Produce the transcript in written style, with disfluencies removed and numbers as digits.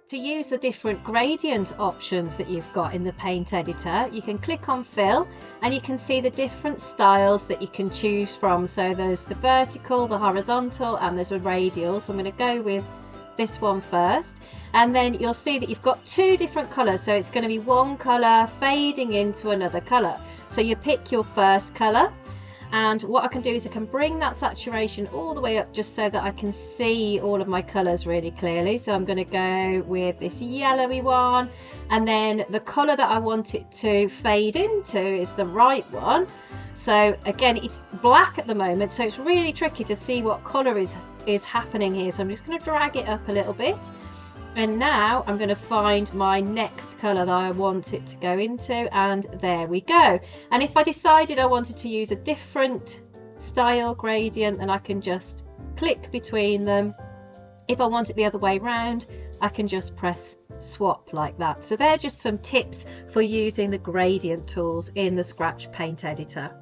To use the different gradient options that you've got in the paint editor, you can click on fill and you can see the different styles that you can choose from. So there's the vertical, the horizontal, and there's a radial. So I'm going to go with this one first, and then you'll see that you've got two different colors. So it's going to be one color fading into another color. So you pick your first color, and what I can do is I can bring that saturation all the way up just so that I can see all of my colors really clearly. So I'm going to go with this yellowy one, and then the color that I want it to fade into is the right one. So again, it's black at the moment, so it's really tricky to see what color is happening here. So I'm just going to drag it up a little bit, and now I'm going to find my next colour that I want it to go into, and there we go. And if I decided I wanted to use a different style gradient, then I can just click between them. If I want it the other way round, I can just press swap like that. So they're just some tips for using the gradient tools in the Scratch Paint Editor.